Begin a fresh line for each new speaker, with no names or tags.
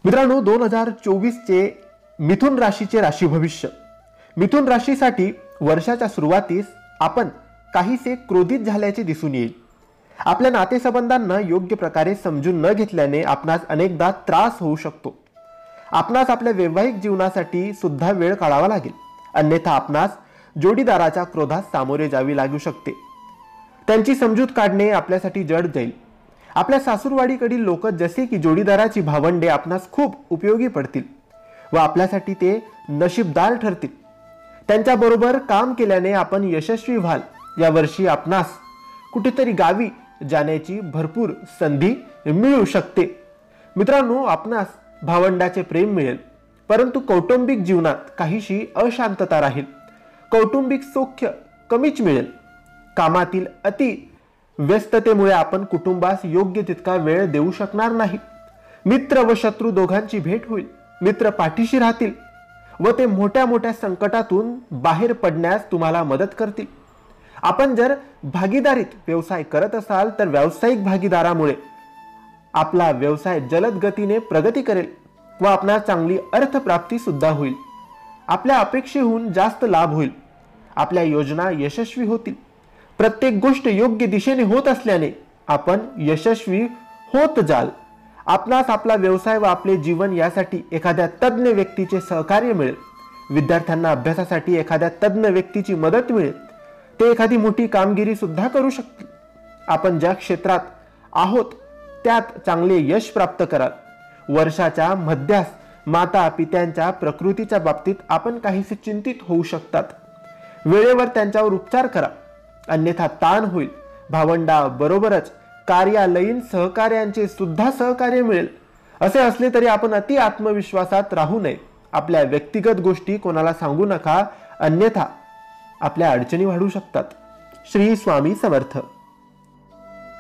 मित्रांनो, 2024 चे मिथुन राशीचे राशी भविष्य. मिथुन राशीसाठी वर्षाच्या सुरुवातीस आपण काहीसे क्रोधित झाल्याचे दिसून येईल. आपल्या नातेसंबंधांना योग्य प्रकारे समजून न घेतल्याने आपणास अनेकदा त्रास होऊ शकतो. आपणास आपल्या वैवाहिक जीवनासाठी सुद्धा वेळ काढावा लागेल, अन्यथा आपणास जोडीदाराच्या क्रोधास सामोरे जावे लागू शकते. त्यांची समजूत काढणे आपल्यासाठी जड जाईल. आपल्या सासूरवाडीकडील लोक जसे की जोडीदाराची भावंडे आपणास खूप उपयोगी पडतील व आपल्यासाठी ते नशीबदार ठरतील. त्यांच्याबरोबर काम केल्याने आपण यशस्वी व्हाल. या वर्षी आपणास कुठेतरी गावी जाण्याची भरपूर संधी मिळू शकते. मित्रांनो, आपणास भावंडाचे प्रेम मिळेल, परंतु कौटुंबिक जीवनात काहीशी अशांतता राहील. कौटुंबिक सौख्य कमीच मिळेल. कामातील अति व्यस्ततेमुळे आपण कुटुंबास योग्य तितका वेळ देऊ शकणार नाही. मित्र व शत्रू दोघांची भेट होईल. मित्र पाठीशी राहतील व ते मोठ्या मोठ्या संकटातून बाहेर पडण्यास तुम्हाला मदत करतील. आपण जर भागीदारीत व्यवसाय करत असाल तर व्यावसायिक भागीदारामुळे आपला व्यवसाय जलद गतीने प्रगती करेल व आपणास चांगली अर्थप्राप्ती सुद्धा होईल. आपल्या अपेक्षेहून जास्त लाभ होईल. आपल्या योजना यशस्वी होतील. प्रत्येक गोष्ट योग्य दिशेने होत असल्याने आपण यशस्वी होत जाल. आपणास आपला व्यवसाय व आपले जीवन यासाठी एखाद्या तज्ञ व्यक्तीचे सहकार्य मिळेल. विद्यार्थ्यांना अभ्यासासाठी एखाद्या तज्ञ व्यक्तीची मदत मिळेल. ते एखादी मोठी कामगिरी सुद्धा करू शकतील. आपण ज्या क्षेत्रात आहोत त्यात चांगले यश प्राप्त कराल. वर्षाच्या मध्यास माता पित्यांच्या प्रकृतीच्या बाबतीत आपण काहीसे चिंतित होऊ शकतात. वेळेवर त्यांच्यावर उपचार करा, अन्यथा ताण होईल. भावंडा बरोबरच कार्यालयीन सहकार्यांचे सुद्धा सहकार्य मिळेल. असे असले तरी आपण अति आत्मविश्वासात राहू नये. आपल्या व्यक्तिगत गोष्टी कोणाला सांगू नका, अन्यथा आपल्या अडचणी वाढू शकतात. श्री स्वामी समर्थ.